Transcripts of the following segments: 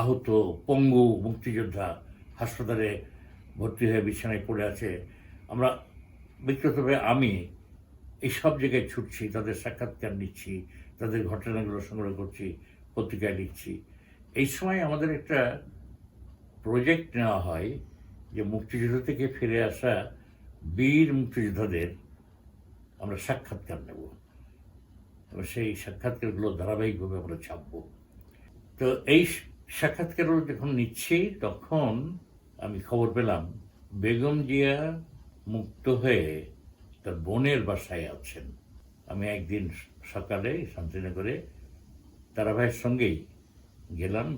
আহত পঙ্গু মুক্তিযোদ্ধা হাসপাতালে ভর্তি হয়ে বিছানায় পড়ে আছে। আমরা ব্যক্তিগতভাবে আমি এই সব জায়গায় ছুটছি, তাদের সাক্ষাৎকার নিচ্ছি, তাদের ঘটনাগুলো সংগ্রহ করছি, পত্রিকায় লিখছি। এই সময় আমাদের একটা প্রজেক্ট নেওয়া হয় যে মুক্তিযুদ্ধ থেকে ফিরে আসা বীর মুক্তিযোদ্ধাদের আমরা সাক্ষাৎকার নেব এবং সেই সাক্ষাৎকারগুলো ধারাবাহিকভাবে আমরা ছাপব। তো এই সাক্ষাৎকারগুলো যখন নিচ্ছি তখন আমি খবর পেলাম বেগম জিয়া মুক্ত হয়ে তার বোনের বাসায় আছেন। আমি একদিন সকালে শান্তিনগরে তারা ভাইয়ের সঙ্গেই গেলাম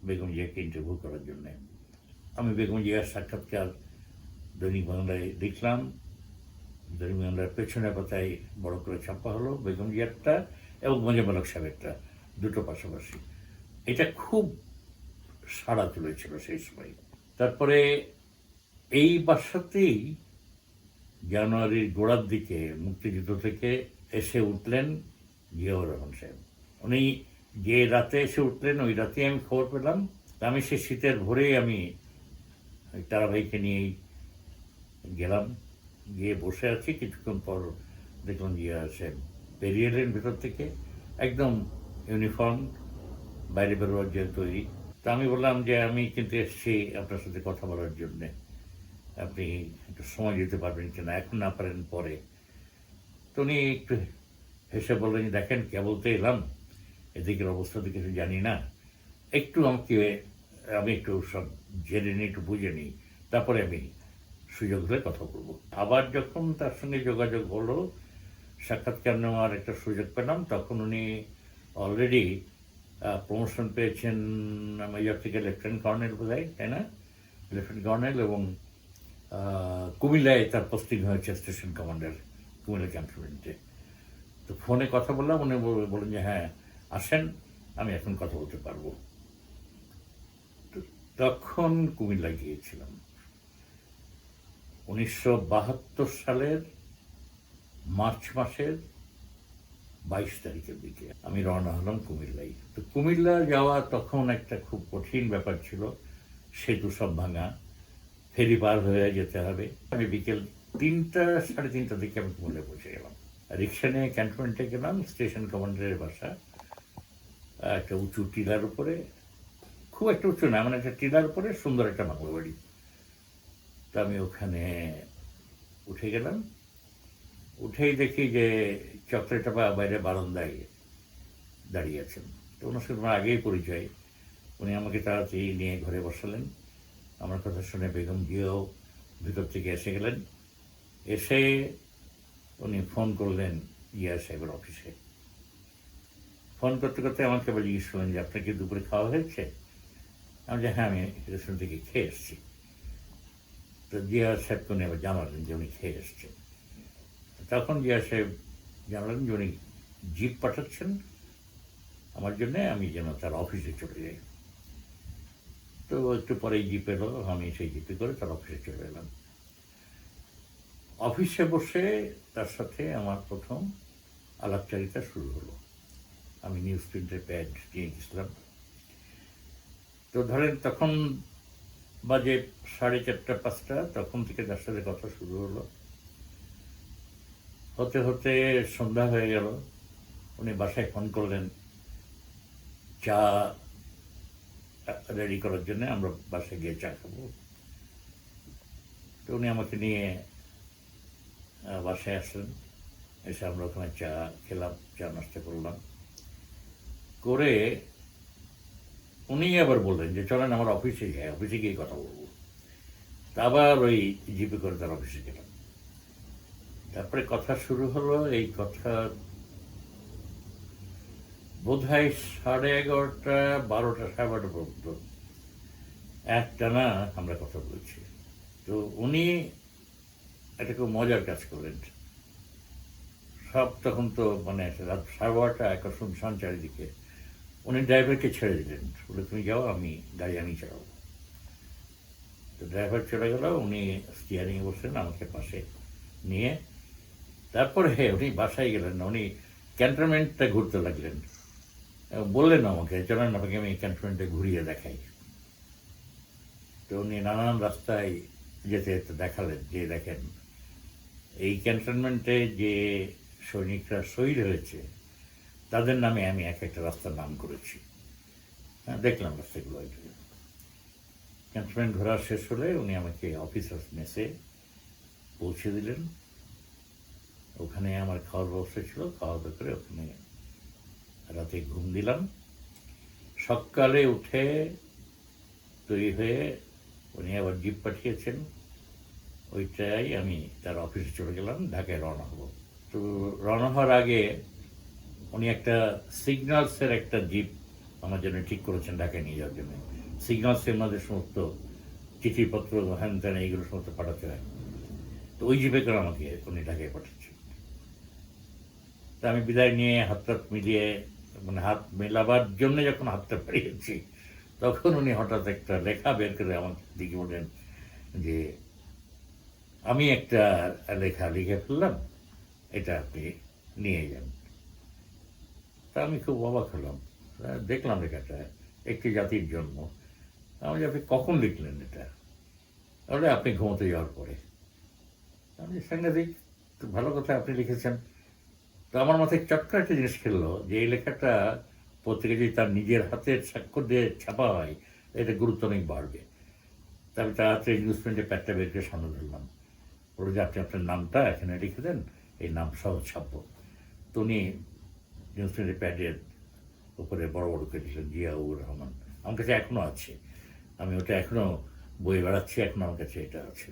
বেগম জিয়াকে ইন্টারভিউ করার জন্যে। আমি বেগম জিয়ার সাক্ষাৎকার দৈনিক বাংলায় লিখলাম। দৈনিক বাংলার পেছনের পাতায় বড় করে ছাপা হলো বেগম জিয়ারটা এবং মোজাম্মেল সাহেবেরটা, দুটো পাশাপাশি। এটা খুব সাড়া তুলেছিল সেই সময়। তারপরে এই বাসাতেই জানুয়ারির গোড়ার দিকে মুক্তিযুদ্ধ থেকে এসে উঠলেন জিয়াউর রহমান সাহেব। উনি যে রাতে এসে উঠলেন ওই রাতে আমি খবর পেলাম। আমি সে শীতের ভোরেই আমি তারাভাইকে নিয়েই গেলাম, গিয়ে বসে আছি। কিছুক্ষণ পর দেখলাম জিয়া সাহেব বেরিয়ে এলেন ভেতর থেকে, একদম ইউনিফর্ম, বাইরে বেরোয়ার জন্য তৈরি। তা আমি বললাম যে আমি কিন্তু এসেছি আপনার সাথে কথা বলার জন্যে, আপনি একটু সময় দিতে পারবেন কিনা, এখন না পারেন পরে। তো উনি একটু হেসে বললেন, দেখেন কেবল তো এলাম, এদিকের অবস্থা তো কিছু জানি না, একটু আমি একটু সব জেনে নিই, একটু বুঝে নিই, তারপরে আমি সুযোগ হলে কথা বলবো। আবার যখন তার সঙ্গে যোগাযোগ হলো, সাক্ষাৎকার নেওয়ার একটা সুযোগ পেলাম, তখন উনি অলরেডি প্রমোশন পেয়েছেন মেজর থেকে লেফটেন্যান্ট কর্নেল বোধহয়, তাই না? লেফটেন্যান্ট কর্নেল, এবং কুমিল্লায় তার পোস্টিং হয়েছে স্টেশন কমান্ডার কুমিল্লা ক্যান্টনমেন্টে। তো ফোনে কথা বললাম, উনি বললেন যে হ্যাঁ আসেন, আমি এখন কথা বলতে পারবো। তখন কুমিল্লা গিয়েছিলাম 1972 সালের মার্চ মাসের 22 তারিখের দিকে আমি রওনা হলাম কুমিল্লায়। তো কুমিল্লা যাওয়া তখন একটা খুব কঠিন ব্যাপার ছিল, সেতু সব ভাঙা, ফেরি পার হয়ে যেতে হবে। আমি বিকেল 3টা সাড়ে 3টার দিকে আমি কুমিল্লায় পৌঁছে গেলাম। রিক্সা নিয়ে ক্যান্টনমেন্টে গেলাম, স্টেশন কমান্ডারের বাসা একটা উঁচু টিলার উপরে, খুব একটা উঁচু না, মানে একটা টিলার উপরে সুন্দর একটা বাংলো বাড়ি। তা আমি ওখানে উঠে গেলাম। উঠেই দেখি যে চকলেট আপা বাইরে বারান্দায় দাঁড়িয়ে আছেন। তো ওনার সাথে আমার আগেই পরিচয়। উনি আমাকে তাড়াতাড়ি নিয়ে ঘরে বসালেন। আমার কথা শুনে বেগম জিয়াও ভিতর থেকে এসে গেলেন। এসে উনি ফোন করলেন জিয়া সাহেবের অফিসে। ফোন করতে করতে আমাকে আবার জিজ্ঞেস করলেন যে আপনার কি দুপুরে খাওয়া হয়েছে? আমি যে হ্যাঁ, আমি রেস্টুরেন্ট থেকে খেয়ে এসেছি। তো জিয়া সাহেবকে উনি আবার জানালেন যে উনি খেয়ে এসছেন। তখন জিয়া সাহেব জানালেন যে উনি জিপ পাঠাচ্ছেন আমার জন্যে, আমি যেন তার অফিসে চলে যাই। তো একটু পরেই জিপ এলো, আমি সেই জিপে করে তার অফিসে চলে এলাম। অফিসে বসে তার সাথে আমার প্রথম আলাপচারিতা শুরু হলো। আমি নিউজ প্রিন্টের প্যাড নিয়ে গেছিলাম। তো ধরেন তখন বাজে 4:30 5টা, তখন থেকে তার সাথে কথা শুরু হলো। হতে হতে সন্ধ্যা হয়ে গেল। উনি বাসায় ফোন করলেন চা রেডি করার জন্য, আমরা বাসায় গিয়ে চা খাবো। তো উনি আমাকে নিয়ে বাসায় আসলেন। এসে আমরা ওখানে চা খেলাম, চা নাস্তা করলাম। করে উনি আবার বললেন যে চলেন আমার অফিসে যাই, অফিসে গিয়ে কথা বলবো। তা আবার ওই জিপে করে তার অফিসে গেলাম। তারপরে কথা শুরু হলো। এই কথা বোধহয় 11:30 12টা 12:30 পর্যন্ত একটানা আমরা কথা বলছি। তো উনি একটা খুব মজার কাজ করলেন। সব তখন তো মানে রাত 12:30 একটা শুনশান চারিদিকে। উনি ড্রাইভারকে ছেড়ে দিলেন, বলে তুমি যাও, গাড়ি আমি চালাবো। তো ড্রাইভার চলে গেল, উনি স্টিয়ারিংয়ে বসলেন আমাকে পাশে নিয়ে। তারপরে উনি বাসায় গেলেন না, উনি ক্যান্টনমেন্টটা ঘুরতে লাগলেন। বললেন আমাকে, চলেন আপনাকে আমি ক্যান্টনমেন্টে ঘুরিয়ে দেখাই। তো উনি নানান রাস্তায় যেতে যেতে দেখালেন যে দেখেন এই ক্যান্টনমেন্টে যে সৈনিকরা শহীদ হয়েছে তাদের নামে আমি এক একটা রাস্তার নাম করেছি। হ্যাঁ, দেখলাম রাস্তাগুলো। ক্যান্টনমেন্ট ঘোরা শেষ হলে উনি আমাকে অফিসার্স মেসে পৌঁছে দিলেন। ওখানে আমার খাওয়ার ব্যবস্থা ছিল, খাওয়া দাওয়া করে ওখানে রাতে ঘুম দিলাম। সকালে উঠে তৈরি হয়ে উনি আবার জিপ পাঠিয়েছেন, ওইটাই আমি তার অফিসে চলে গেলাম, ঢাকায় রওনা হব। তো রওনা হওয়ার আগে উনি একটা সিগন্যালসের একটা জিপ আমার জন্য ঠিক করেছেন ঢাকায় নিয়ে যাওয়ার জন্য। সিগন্যালসের মধ্যে সমস্ত চিঠিপত্র হ্যান ত্যান এইগুলো সমস্ত পাঠাতে হয়। তো ওই জিপে করে আমাকে উনি ঢাকায় পাঠাচ্ছেন। তা আমি বিদায় নিয়ে হাত টাত মিলিয়ে, মানে হাত মেলাবার জন্য যখন হাতটা বাড়িয়েছি তখন উনি হঠাৎ একটা লেখা বের করে আমার দিকে বললেন যে আমি একটা লেখা লিখে ফেললাম, এটা আপনি নিয়ে যান। তা আমি খুব অবাক হলাম। দেখলাম লেখাটা, একটি জাতির জন্ম। আমি আপনি কখন লিখলেন এটা? তাহলে আপনি ঘুমোতে যাওয়ার পরে। আমি সাংঘাতিক, তো ভালো কথা আপনি লিখেছেন। তো আমার মাথায় চটকা একটা জিনিস খেললো যে এই লেখাটা পত্রিকা যদি তার নিজের হাতের স্বাক্ষর দিয়ে ছাপা হয় এটা গুরুত্ব অনেক বাড়বে। তা আমি তাড়াতাড়ি নিউজ প্রিন্টে প্যাডটা বের করে সামনে ধরলাম, বলে যে আপনি আপনার নামটা এখানে লিখে দেন, এই নাম সহ ছাপবো। তো উনি নিউজ প্রিন্টের প্যাডের উপরে বড় বড় করে লিখলেন জিয়াউর রহমান। আমার কাছে এখনও আছে, আমি ওটা এখনও বই বেড়াচ্ছি, এখনও আমার কাছে এটা আছে।